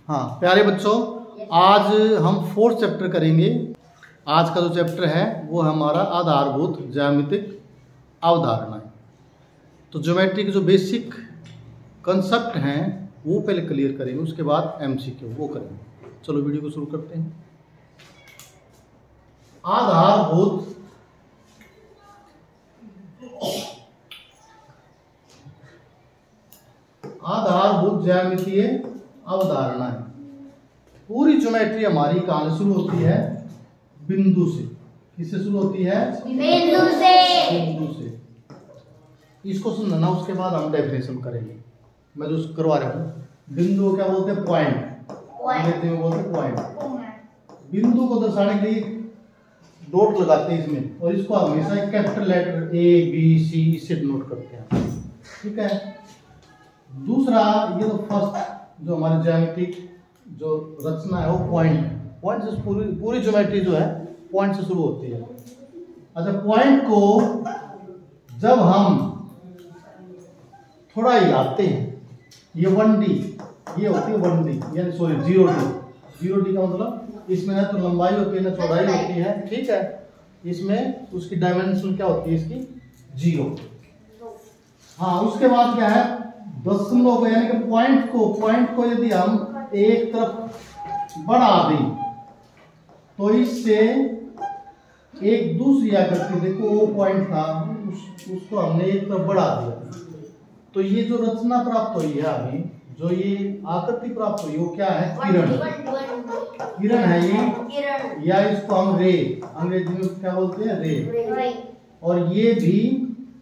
हाँ प्यारे बच्चों, आज हम 4th चैप्टर करेंगे। आज का जो चैप्टर है वो हमारा आधारभूत ज्यामितिक अवधारणाएं। तो ज्योमेट्री के जो बेसिक कंसेप्ट हैं वो पहले क्लियर करेंगे, उसके बाद एमसीक्यू वो करेंगे। चलो वीडियो को शुरू करते हैं। आधारभूत ज्यामितीय अवधारणा है। पूरी ज्योमेट्री हमारी कहां से शुरू होती है? बिंदु से। किससे शुरू होती है? बिंदु से। बिंदु से। इसको समझना, उसके बाद हम डेफिनेशन करेंगे। मैं जो करवा रहा हूँ, बिंदु को क्या बोलते हैं? पॉइंट। अंग्रेजी में बोलते हैं पॉइंट। बिंदु को दर्शाने के लिए डॉट लगाते हैं इसमें, और इसको हमेशा एक capital letter A B C इससे डिनोट करते हैं। ठीक है। दूसरा, ये तो फर्स्ट जो हमारी ज्यामितिक जो रचना है वो पॉइंट है। पॉइंट से पूरी ज्योमेट्री जो है पॉइंट से शुरू होती है। अच्छा, पॉइंट को जब हम थोड़ा हिलाते हैं, ये 1D, ये होती है 1D यानी सॉरी 0D। 0D का मतलब इसमें ना तो लंबाई होती है ना चौड़ाई होती है। ठीक है। इसमें उसकी डायमेंशन क्या होती है? इसकी 0। हाँ, उसके बाद क्या है? दशमलव, यानी कि पॉइंट को यदि हम एक तरफ बढ़ा दें तो इससे एक दूसरी आकृति, देखो वो पॉइंट था, उसको हमने एक तरफ बढ़ा दिया तो ये जो रचना प्राप्त हुई है अभी, जो ये आकृति प्राप्त हुई वो क्या है? किरण है ये, या इसको हम रे, अंग्रेजी में क्या बोलते हैं? रे। और ये भी,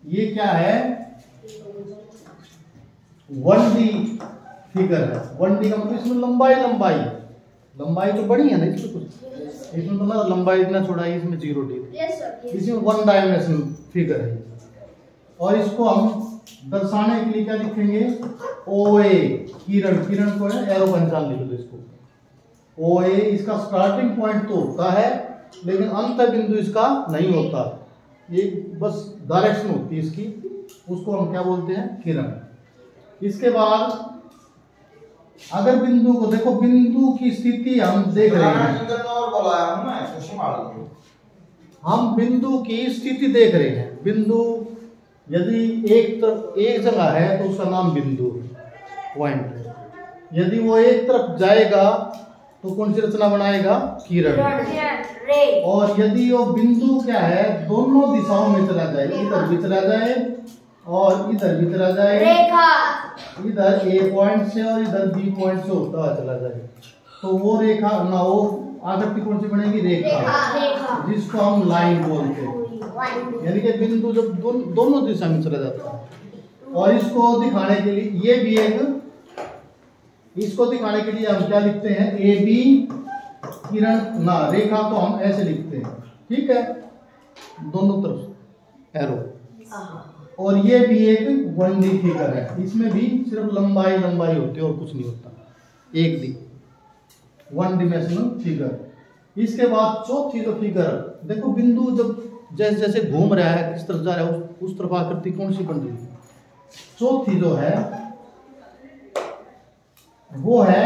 ये क्या है? 1D फिगर है। 1D का मतलब इसमें लंबाई तो बड़ी है ना, इसमें कुछ इसमें तो ना लंबाई इतना चौड़ाई, इसमें 0D। इसमें 1 डायमेंशनल फिगर है। और इसको हम दर्शाने के लिए क्या लिखेंगे? OA, किरण को है एरो का निशान लिख दो इसको। OA इसका स्टार्टिंग पॉइंट तो होता है, लेकिन अंत बिंदु इसका नहीं होता। ये बस डायरेक्शन होती है इसकी, उसको हम क्या बोलते हैं? किरण। इसके बाद अगर बिंदु को देखो, बिंदु की स्थिति हम देख रहे हैं, हम बिंदु की स्थिति देख रहे हैं। बिंदु यदि एक जगह है तो उसका नाम बिंदु पॉइंट है। यदि वो एक तरफ जाएगा तो कौन सी रचना बनाएगा? किरण। और यदि वो बिंदु क्या है? दोनों दिशाओं में चला जाए, इधर भी चला जाए और इधर भी चला जाए, रेखा। इधर A पॉइंट से और इधर B पॉइंट से होता हुआ चला जाए, तो वो रेखा ना, वो आकृति कौन सी बनेगी? रेखा, जिसको हम लाइन बोलते हैं। यानी कि बिंदु जब दोनों दिशा में चला जाता है। और इसको दिखाने के लिए, ये भी एक, इसको दिखाने के लिए हम क्या लिखते हैं? AB किरण ना, रेखा को हम ऐसे लिखते हैं। ठीक है, दोनों तरफ एरो। और ये भी एक 1D फिगर है। इसमें भी सिर्फ लंबाई होती है और कुछ नहीं होता। 1D 1 dimensional figure. इसके बाद चौथी जो फिगर, देखो बिंदु जब जैसे जैसे घूम रहा है, किस तरफ जा रहा है, उस तरफ आकृति कौन सी बन रही है? चौथी जो है वो है,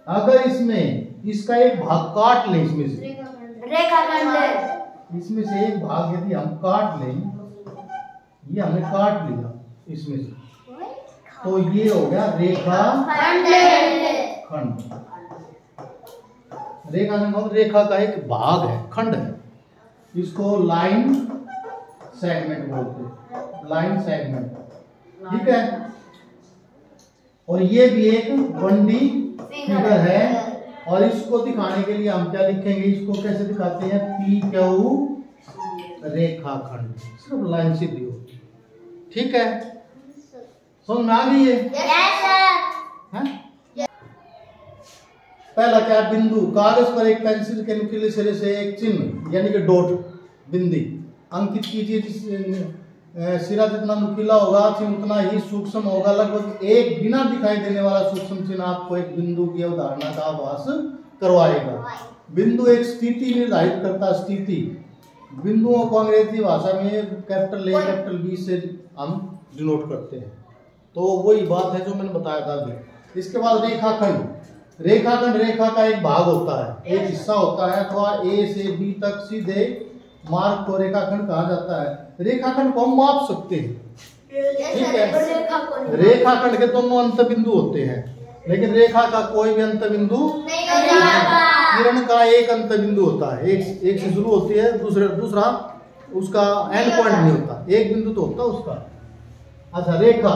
अगर इसमें इसका एक भाग काट लें, इसमें से रेखाखंड, इसमें से एक भाग यदि हम काट लें, ये हमने काट लिया इसमें से, तो ये हो गया रेखाखंड। रेखाखंड रेखा का एक भाग है, खंड है। इसको लाइन सेगमेंट बोलते हैं, लाइन सेगमेंट। ठीक है। और ये भी एक 1D फिगर है। और इसको दिखाने के लिए हम क्या लिखेंगे? इसको कैसे दिखाते हैं? PQ रेखाखंड, सिर्फ लाइन सीधी हो। ठीक है, समझ में आ गई है? पहला क्या? बिंदु। कागज पर एक पेंसिल के नुकीले सिरे से एक चिन्ह यानी कि डॉट, बिंदी अंकित कीजिए। सिरा जितना नुकीला होगा चिन्ह उतना ही सूक्ष्म होगा। लगभग एक बिना दिखाई देने वाला सूक्ष्म चिन्ह आपको एक बिंदु की अवधारणा का आभास करवाएगा। बिंदु एक स्थिति निर्धारित करता। स्थिति बिंदुओं को अंग्रेजी भाषा में कैपिटल A कैपिटल B से हम डिनोट करते हैं। तो वही बात है जो मैंने बताया था अभी। इसके बाद रेखाखंड। रेखाखंड रेखा का एक भाग होता है, एक हिस्सा होता है, अथवा ए से बी तक सीधे मार्ग को रेखाखंड कहा जाता है। रेखाखंड को हम माप सकते हैं, ठीक है। रेखाखंड के दोनों अंत बिंदु होते हैं, लेकिन रेखा का कोई भी अंत बिंदु नहीं होता। किरण का एक अंत बिंदु होता है, एक से शुरू होती है, दूसरा उसका एंड पॉइंट नहीं होता, एक बिंदु तो होता उसका। अच्छा, रेखा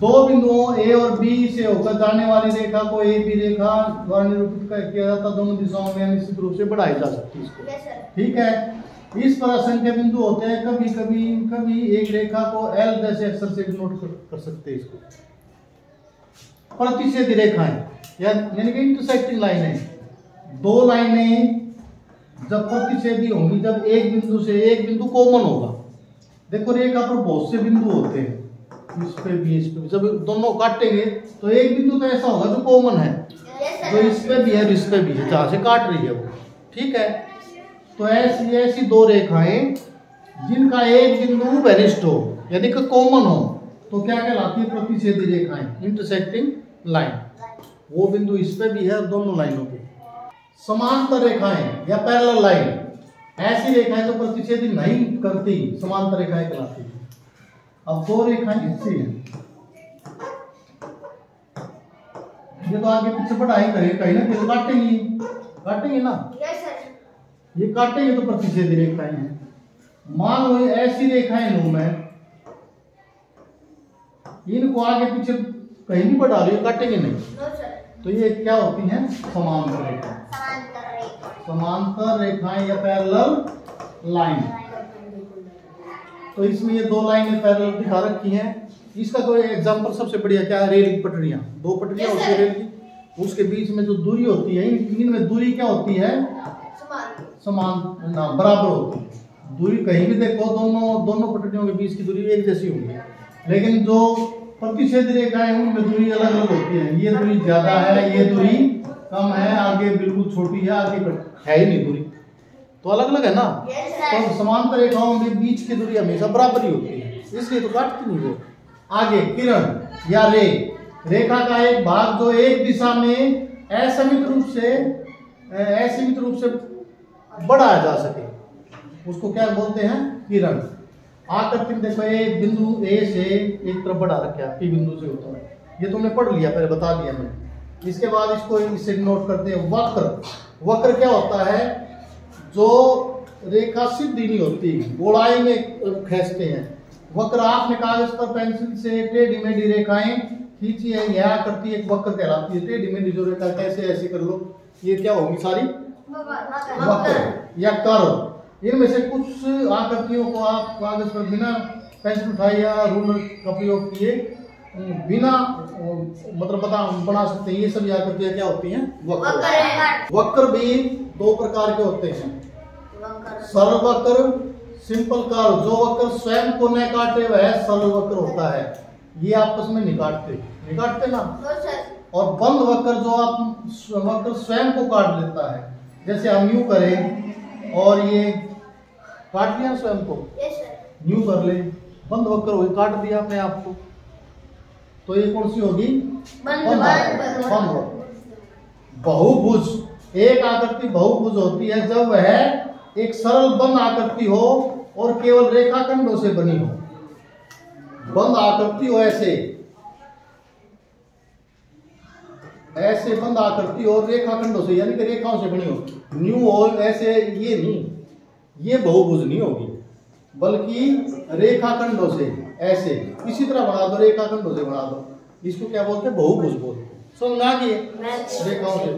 दो बिंदुओं ए और बी से होकर जाने वाली रेखा को ए बी रेखा द्वारा निरूपित किया जाता है। दोनों दिशाओं में निश्चित रूप से बढ़ाई जा सकती है इसको, ठीक है। इस पर असंख्य बिंदु होते हैं, कभी एक रेखा को एल जैसे अक्षर से डिनोट कर सकते हैं इसको। प्रतिच्छेदी रेखाएं यानी कि इंटरसेक्टिंग लाइनें, दो लाइनें जब प्रतिच्छेदी होंगी, जब एक बिंदु से एक बिंदु कॉमन होगा। देखो रेखा पर बहुत से बिंदु होते हैं, इस पे भी इस पे भी, जब दोनों काटेंगे तो एक बिंदु तो ऐसा होगा जो कॉमन है, जो इस पे भी है इस पे भी है, जहां से काट रही है वो, ठीक है। तो ऐसी दो रेखाएं जिनका एक बिंदु वरिष्ठ हो यानी कि कॉमन हो, तो क्या कहलाती है? प्रतिच्छेदी रेखाएं, इंटरसेक्टिंग लाइन। वो बिंदु इस पे भी है और दोनों लाइनों पे। समांतर रेखाएं या पैरेलल लाइन, ऐसी रेखाएं जो प्रतिच्छेदी नहीं करती, समांतर रेखाएं कहलाती है। अब दो रेखाएं ऐसी हैं, ये तो आगे पीछे बढ़ाई करें, कहीं ना कहीं काटेंगे ना, ये काटेंगे तो प्रतिच्छेदी रेखाएं हैं। मान लो ऐसी रेखाएं लूं मैं, इनको आगे पीछे कहीं भी बढ़ा लो, ये काटेंगे नहीं, तो ये क्या होती हैं? समांतर रेखाएं। समांतर रेखाएं या पैरेलल लाइन। तो इसमें ये दो लाइनें पैरेलल दिखा रखी हैं। इसका कोई एग्जांपल सबसे बढ़िया क्या है? रेल की पटरियां, दो पटरियां होती है रेल की, उसके बीच में जो दूरी होती है, इनमें दूरी क्या होती है? समान ना बराबर होती है। दूरी कहीं भी देखो, दोनों पटरियों के बीच की दूरी एक जैसी होगी, लेकिन जो प्रतिच्छेदी रेखाएं उनमें दूरी अलग अलग होती है। ये दूरी ज्यादा है, ये दूरी कम है, आगे बिल्कुल छोटी है, आगे है ही नहीं दूरी, तो अलग अलग है ना। तो समांतर रेखाओं में बीच की दूरी हमेशा बराबर ही होती है, इसलिए तो काटती नहीं वो। आगे किरण या रे, रेखा का एक भाग जो एक दिशा में असमित रूप से बढ़ाया जा सके, उसको क्या बोलते हैं? किरण। आकृति में देखो, एक बिंदु ए से एक तरफ बढ़ा रखा है, पी बिंदु से होता है, ये तुमने पढ़ लिया, पहले बता दिया मैंने। इसके बाद इसको इससे नोट करते हैं वक्र। वक्र क्या होता है? जो रेखा सीधी नहीं होती, गोलाई में खींचते हैं। वक्र आपने कागज पर पेंसिल से टेढ़ी मेढ़ी रेखाएं खींची है, यह आकृति एक वक्र कहलाती है। टेढ़ी मेढ़ी जो रेखा कैसे ऐसे कर लो, ये क्या होगी? सारी वक्र या कर्व। इनमें से कुछ आकृतियों को आप कागज पर बिना पेंसिल उठाए या रूलर का प्रयोग किए बिना मतलब बना सकते हैं। ये सभी आकृतियां क्या होती हैं? वक्र। वक्र भी दो प्रकार के होते हैं, सरल वक्र, सिंपल कर्व। जो वक्र स्वयं को न काटे वह सरल वक्र होता है, ये आपस में नहीं काटते ना। और बंद वक्र, जो आप वक्र स्वयं को काट लेता है, जैसे हम यूं करें और ये काट लिया स्वयं को, यूं कर ले, बंद वक्र हो, काट दिया अपने आप को, तो ये कौन सी होगी? बंद वक्र। बहुभुज, एक आकृति बहुभुज होती है जब वह एक सरल बंद आकृति हो और केवल रेखाखंडों से बनी हो। बंद आकृति हो ऐसे बंद आकृति और रेखाखंडों से, यानी कि रेखाओं से बनी हो। न्यू हो ऐसे, ये नहीं, ये बहुभुज नहीं होगी, बल्कि रेखाखंडों से ऐसे इसी तरह बना दो, रेखाखंडों से बना दो, इसको क्या बोलते हैं? बहुभुज बोलते हैं। समझा कि रेखाओं से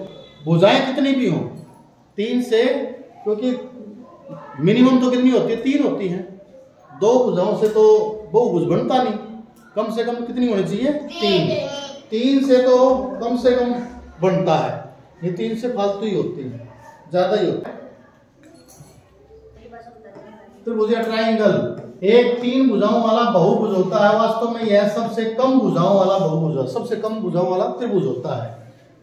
भुजाएं कितनी भी हो, 3 से, क्योंकि मिनिमम तो कितनी होती है? 3 होती हैं। 2 भुजाओं से तो बहुभुज बनता नहीं, कम से कम कितनी होनी चाहिए? 3 से तो कम से कम बनता है, ये 3 से फालतू ही होती है, ज्यादा ही होता है। त्रिभुज या ट्राइंगल एक 3 भुजाओं वाला बहुभुज होता है। वास्तव में यह सबसे कम भुजाओं वाला बहुभुज है, सबसे कम भुजाओं वाला त्रिभुज होता है।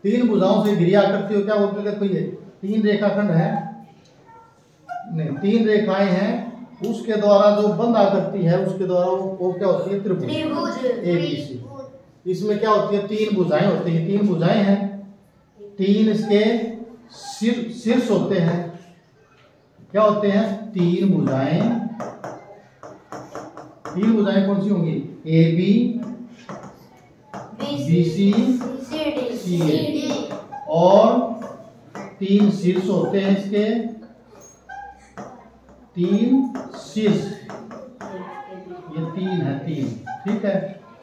3 भुजाओं से घिरी आकृति हो, क्या बोलते हैं? कोई 3 रेखाखंड है, नहीं 3 रेखाएं हैं, उसके द्वारा जो बंद आकृति है उसके द्वारा वो क्या होती है? त्रिभुज। ABC। इसमें क्या होती है, 3 भुजाएं होती हैं, 3 भुजाएं हैं, 3 इसके शीर्ष होते हैं। क्या होते हैं, 3 भुजाएं। 3 भुजाएं कौन सी होंगी, ए बी बी सी सी ए, और 3 शीर्ष होते हैं इसके, 3 शीर्ष, ये 3 है, 3, ठीक है।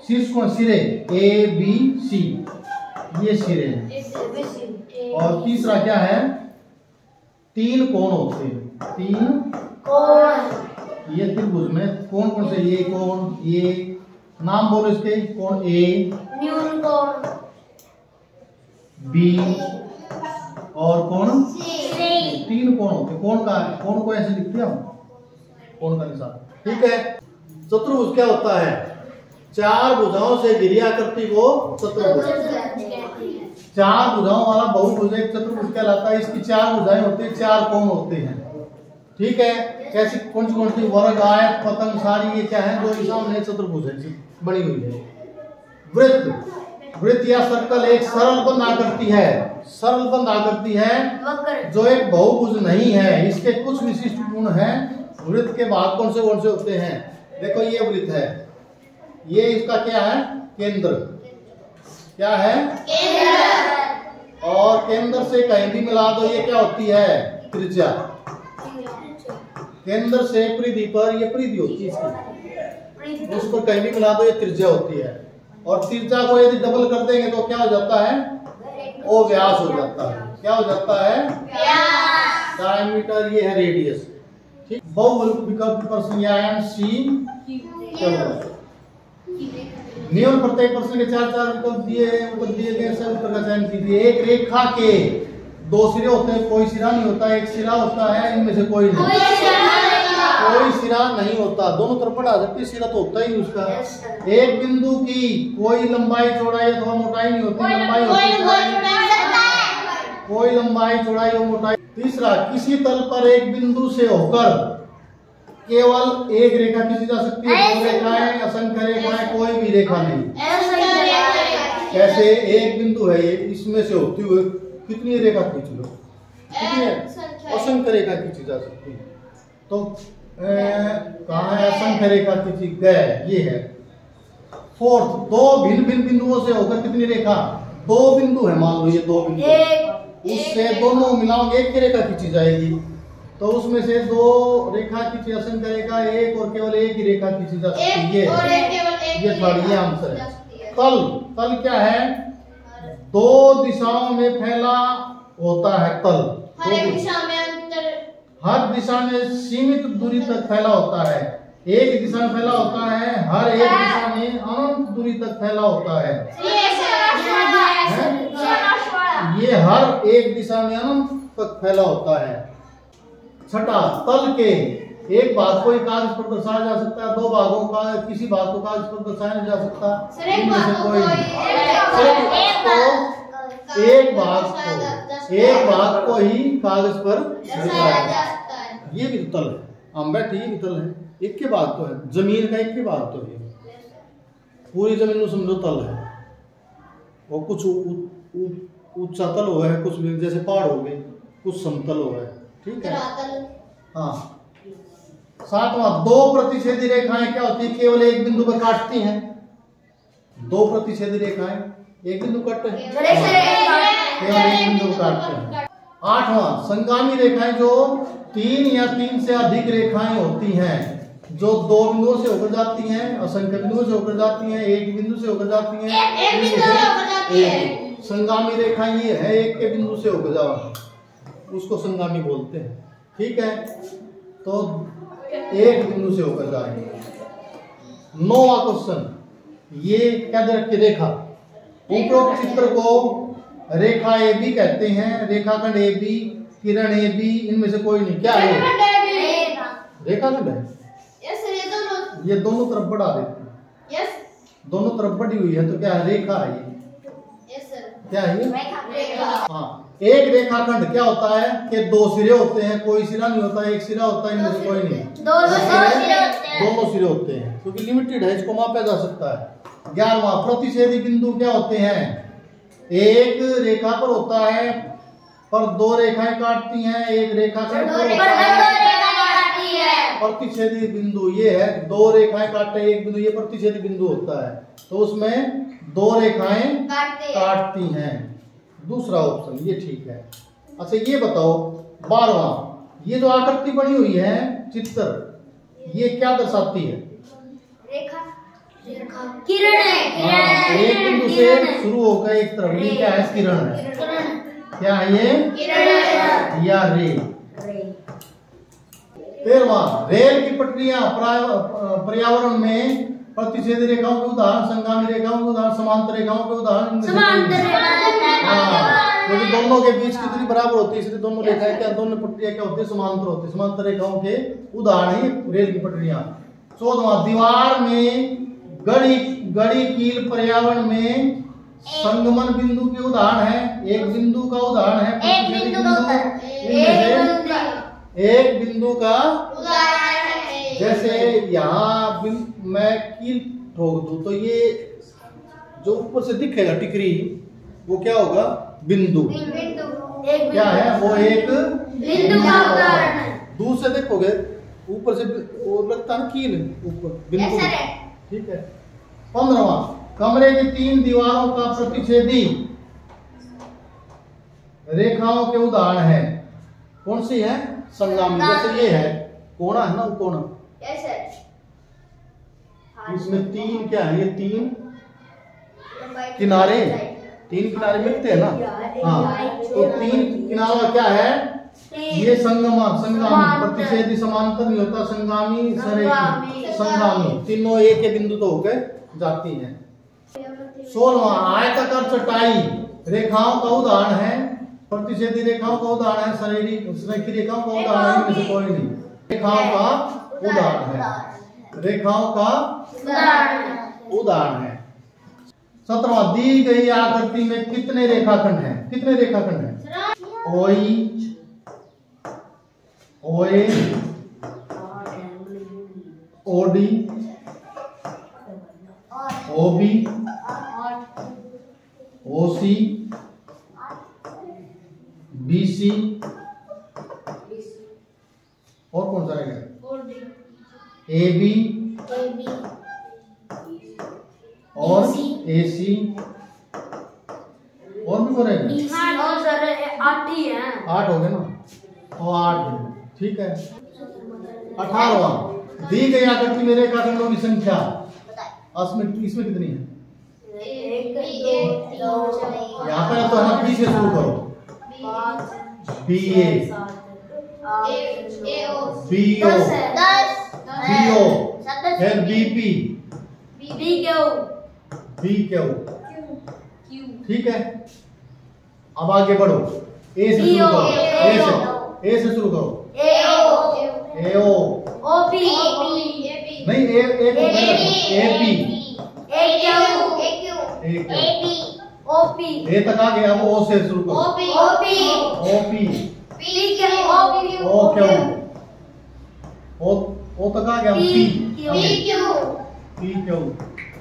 शीर्ष कौन, सिरे, ए बी सी, ये सिरे हैं। और तीसरा क्या है, 3 कोण होते हैं, 3 कोण। ये त्रिभुज में कौन कौन से, ये कोण, ये नाम बोलो इसके, कोण ए, न्यून कोण, बी, और कोण सी। 3 कोण होते हैं। कोण का, कोण को ऐसे लिखते हैं हम, कोण का निशान, ठीक है। चतुर्भुज क्या होता है, 4 भुजाओं से घिरी आकृति को चतुर्भुज। 4 भुजाओं वाला बहुभुज एक चतुर्भुज कहलाता है। इसकी 4 भुजाएं होती है, 4 कोण होते हैं, ठीक है। कैसी, कौन सी, वर्ग, आयत, पतंग, सारी, ये क्या है, 2 दिशाओं में चतुर्भुज है बनी हुई है। वृत्त, वृत्त या सर्कल एक सरल बंद आकृति है, सरल बंद आकृति है जो एक बहुभुज नहीं है। इसके कुछ विशिष्ट गुण हैं। वृत्त के भाग कौन से होते हैं, देखो ये वृत्त है, ये इसका क्या है, केंद्र, क्या है, केंद्र। और केंद्र से कहीं भी मिला दो, ये क्या होती है, त्रिज्या। केंद्र से परिधि पर, ये परिधि होती है इसकी, उसको कहीं भी मिला दो, ये त्रिज्या होती है। और त्रिज्या को यदि डबल कर देंगे तो क्या हो जाता है, वो व्यास हो जाता है। क्या हो जाता है, व्यास। डायमीटर, ये है रेडियस, ठीक। बहुविकल्प प्रश्न या सी, चलो नियम, प्रत्येक प्रश्न के 4 विकल्प दिए हैं, उत्तर दिए गए सब उत्तर का चयन कीजिए। एक रेखा के 2 सिरे होते हैं, कोई सिरा नहीं होता, एक सिरा होता है, इनमें से कोई नहीं, कोई सिरा नहीं होता, दोनों तरफ बढ़ा सकती, सिरा तो होता ही उसका। एक बिंदु की कोई लंबाई चौड़ाई अथवा मोटाई नहीं होती, लंबाई होती है, कोई लंबाई चौड़ाई और मोटाई। तीसरा, किसी तल पर एक बिंदु से होकर केवल एक रेखा खींची जा सकती है, 2 रेखाएं, असंख्य रेखाएं, कोई भी रेखा नहीं। कैसे, एक बिंदु है ये, इसमें से होती हुई कितनी रेखा खींच लो, कितनी, असंख्य रेखा खींची जा सकती है। तो कहाँ है, असंख्य रेखा खींची गए, ये है। फोर्थ, 2 भिन्न भिन्न बिंदुओं से होकर कितनी रेखा, 2 बिंदु है, मान लो ये 2 बिंदु, उससे दोनों मिलाओगे एक रेखा खींची जाएगी, तो उसमें से 2 रेखा खींची, असंख्य रेखा एक, और केवल एक ही रेखा खींची जा सकती है, ये थर्ड, ये आंसर है। तल, तल क्या है, 2 दिशाओं में फैला होता है तल, हर दिशा में सीमित दूरी तक फैला होता है, एक दिशा में फैला होता है, हर एक दिशा में अनंत दूरी तक फैला होता है, ये हर एक दिशा में अनंत तक फैला होता है। छठा, तल के एक भाग को कागज पर दर्शाया जा सकता है, 2 भागों का, किसी भाग को कागज पर दर्शाया नहीं जा सकता, इनमें से कोई नहीं। एक भाग को ही कागज पर दर्शाया जाता है, ये भी तल है। हम बैठे, ये भी तल है, एक के भाग तो है, जमीन का एक के भाग तो है, पूरी जमीन में समझो तल है। वो कुछ ऊंचा तल हुआ है, कुछ जैसे पहाड़ हो गए, कुछ समतल हुआ है, ठीक है। हाँ। 7वां, 2 प्रतिच्छेदी रेखाएं क्या होती है, केवल एक बिंदु पर काटती हैं। 2 प्रतिच्छेदी रेखाएं एक बिंदु काटते हैं, केवल एक बिंदु पर काटते हैं। 8वां, संगामी रेखाएं जो 3 या 3 से अधिक रेखाएं होती हैं, जो 2 बिंदुओं से होकर जाती हैं, असंख्य बिंदुओं से होकर जाती हैं, एक बिंदु से होकर जाती हैं। संगामी रेखा ये है, एक के बिंदु से होकर जाओ, उसको संगामी बोलते हैं, ठीक है। तो एक बिंदु से होकर जाएंगे। 9वां क्वेश्चन, ये क्या दे रखी, रेखा। उपरोक्त चित्र को रेखा ए बी कहते हैं, रेखाखंड A B, Kiran A B, इनमें से कोई नहीं, क्या है, रेखाखंड है। ये दोनों तरफ बढ़ा देते हैं, दोनों तरफ बढ़ी हुई है, तो क्या है, रेखा है ये, क्या है ये, हाँ। एक रेखाखंड क्या होता है कि 2 सिरे होते हैं, कोई सिरा नहीं होता, एक सिरा होता है, इनमें से कोई नहीं, दोनों सिरे होते हैं, क्योंकि लिमिटेड है, इसको मापा जा सकता है। 11वां, प्रतिच्छेदी बिंदु क्या होते हैं? एक रेखा पर होता है पर दो रेखाएं काटती हैं, एक रेखा से प्रतिच्छेदी बिंदु ये है, दो रेखाएं काटते हैं एक बिंदु, ये प्रतिच्छेदी बिंदु होता है, तो उसमें दो रेखाएं काटती हैं। दूसरा ऑप्शन ये ठीक है। अच्छा ये बताओ 12वां, ये जो आकृति बनी हुई है चित्र, ये क्या दर्शाती है? रेखा, किरण है। एक बिंदु से शुरू होकर एक तरफ, ये क्या है? किरण है। क्या है ये? किरण या रे। 13वां, रेल की पटरियां पर्यावरण में प्रतिच्छेदी रेखाओं के उदाहरण, संगामी रेखाओं के उदाहरण, समांतर रेखाओं के उदाहरण। क्योंकि दोनों के बीच कितनी बराबर होती है, इसलिए दोनों रेखाएं क्या, दोनों पटरियां क्या होती है? समांतर होती है। समांतर रेखाओं के उदाहरण ही रेल की पटरियां। 14वां, दीवार में गड़ी कील पर्यावरण में संगमन बिंदु के उदाहरण है। एक बिंदु का उदाहरण है, एक बिंदु का उदाहरण है। जैसे यहाँ मैं कील ठोक दूं तो ये जो ऊपर से दिखेगा टिकरी, वो क्या होगा? बिंदु। क्या है वो? एक बिंदु का उदाहरण है। दूर से देखोगे ऊपर से वो लगता है कील, ऊपर बिंदु। ठीक है। 15वां, कमरे की 3 दीवारों का प्रतिच्छेदी रेखाओं के उदाहरण है। कौन सी है? संगामी। जैसे ये है कोना है ना, वो कोना। इसमें 3 क्या है? ये 3 किनारे, 3 किनारे मिलते हैं ना। हाँ, तो 3 किनारा क्या है? ये संगामी। प्रतिच्छेदी समांतर नहीं होता, संगामी संगामी। तीनों एक के बिंदु तो होके जाती हैं। 16वां, आयताकार चटाई रेखाओं का उदाहरण है। प्रतिच्छेदी रेखाओं का उदाहरण है, सरेखी रेखाओं का उदाहरण है, कोई नहीं। रेखाओं का उदाहरण है, रेखाओं का उदाहरण है। 17वां, दी गई आकृति में कितने रेखाखंड हैं? कितने रेखाखंड हैं? ओई, ओए, ओडी, ओबी, ओसी, बीसी, और कौन सा रहेगा? एबी और एसी, और भी रहेगा? 8 ही है। 8 हो गए ना, और 8। ठीक है। 18वां, दी गई आकृति में रेखाखंडों की संख्या इसमें कितनी है? यहाँ पर तो हम बी से शुरू करो। बी ए, बी ओ, बी ओ, फिर बी पी, बी क्यू। ठीक है। अब आगे बढ़ो, ए से शुरू करो। ए से शुरू करो। ए ओ, नहीं ए तक आ गया। अब ओ से शुरू करो। ओ तक आ गया। P Q.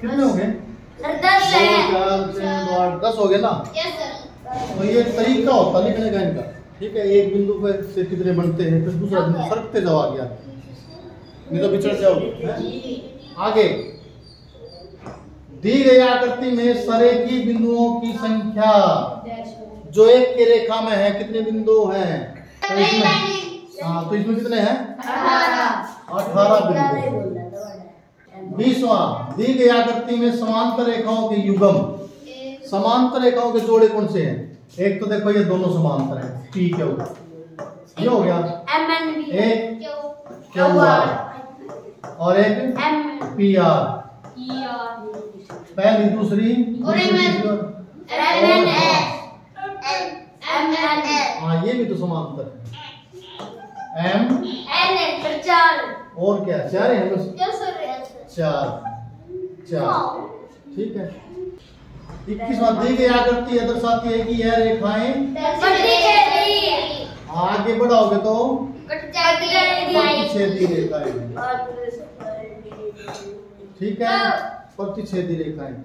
कितने हो गए? 10 हो गए ना। तो ये तरीका होता लिखने का इनका। ठीक है। एक बिंदु पर से कितने बनते हैं, फिर दूसरा बिंदु सरकते जाओ आगे, नहीं तो बिछड़ जाओगे। आगे, दी गई आकृति में सरेखी बिंदुओं की संख्या जो एक के रेखा में है, कितने बिंदु हैं? तो इसमें कितने हैं? 18 बिंदु। 20वां, दी गई आकृति में समांतर रेखाओं के युग्म, समांतर रेखाओं के जोड़े कौन से हैं? एक तो देखो ये दोनों समांतर हैं, पी क्यू, ये हो गया। एक क्यू आर और एक पी आर। पहली दूसरी हाँ, ये भी तो समांतर है। एम और क्या? 4 है। 4। ठीक है। 21वां, दी गई आकृति दर्शाती है कि यह रेखाएं आगे बढ़ाओगे तो प्रतिच्छेदी रेखाएं। ठीक है। प्रतिच्छेदी रेखाएं।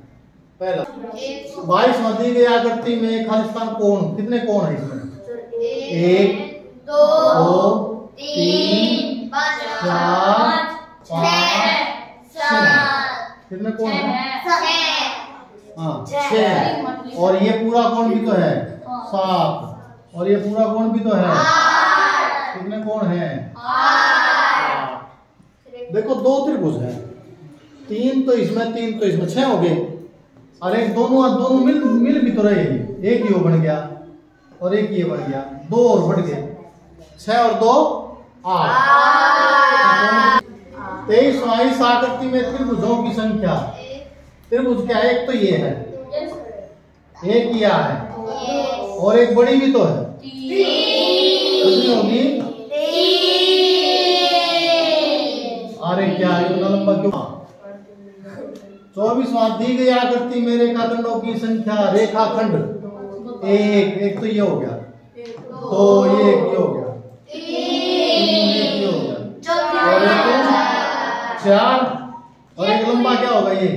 पहला 22वां दी गई आकृति में खालिस्तान कोण, कितने कोण है इसमें? 1 2 3 4 5 6। कितने कोण है? हाँ 6। और ये पूरा कोण भी तो है 7। और ये पूरा कोण भी तो है, कितने कोण है? 8। देखो 2 त्रिभुज है, 3 तो इसमें 3 तो इसमें, 6 हो गए। और एक दोनों मिल भी तो रहे, एक ये बन गया और एक ये बन गया, 2 और बढ़ गए, 6 और 2 8। 23वां इस आकृति में त्रिभुजों की संख्या, त्रिभुज क्या है? एक तो ये है, एक यह है और एक बड़ी भी तो है, कितनी होगी? अरे क्या इतना लंबा क्यों? 24वां दी गई आकृति में रेखाखंडों की संख्या, रेखाखंड एक तो ये हो गया, तो ये एक ये हो गया, एक ये हो गया, और एक 4 और एक लंबा क्या होगा? ये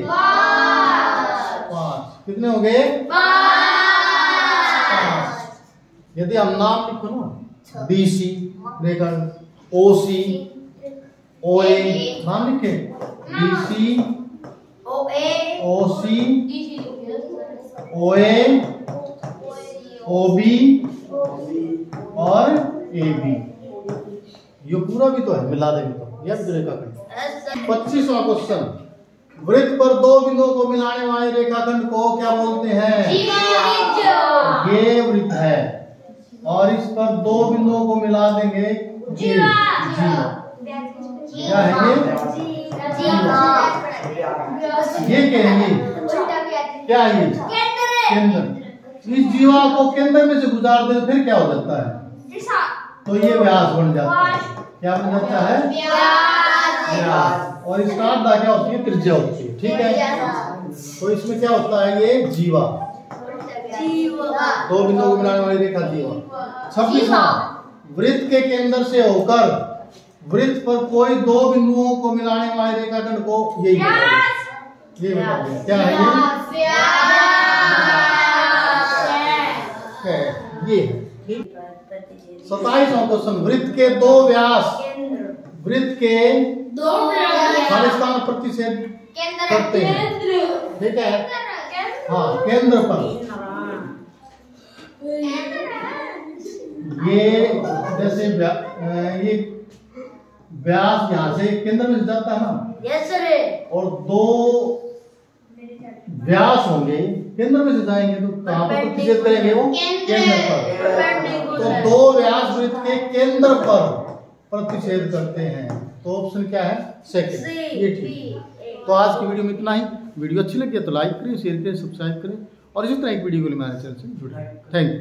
5। कितने हो गए? 5। यदि हम नाम लिखो ना, BC रेखाखंड, OC OA, नाम लिखे, BC OC OA OB और AB। ये पूरा भी तो है, मिला देंगे तो यह रेखाखंड। 25वां क्वेश्चन, वृत्त पर 2 बिंदुओं को मिलाने वाले रेखाखंड को क्या बोलते हैं? ये वृत्त है और इस पर 2 बिंदुओं को मिला देंगे, जीवा। क्या है ये कहेंगे, क्या है? केंद्र। इस जीवा को केंद्र में से गुजार दे फिर क्या हो जाता है? तो ये व्यास बन जाता है। क्या बन जाता है? व्यास। और इसका आधा क्या होती है? त्रिज्या होती है। ठीक है, तो इसमें क्या होता है? ये जीवा, 2 बिंदुओं को मिलाने वाली रेखा जीवा। 26वां, वृत्त के केंद्र से होकर वृत्त पर कोई 2 बिंदुओं को मिलाने वाले रेखाखंड को यही ये बताइए क्या है? ये 27वां क्वेश्चन, वृत्त के 2 व्यास वृत्त के 2 खालिस्तान प्रतिच्छेद करते हैं। ठीक है, हाँ केंद्र पर। ये जैसे ये व्यास यहाँ से केंद्र में जाता है ना, यस सर, और 2 व्यास होंगे केंद्र में से जाएंगे तो कहाँ पर प्रतिच्छेद करेंगे? वो केंद्र पर। तो 2 व्यास वृत्त के केंद्र पर प्रतिच्छेद करते हैं। तो ऑप्शन क्या है? सेकंड, ये ठीक। तो आज की वीडियो में इतना ही। वीडियो अच्छी लगी है तो लाइक करें, शेयर करें, सब्सक्राइब करें और इसी तरह एक वीडियो के लिए हमारे चैनल से जुड़े। Thank you.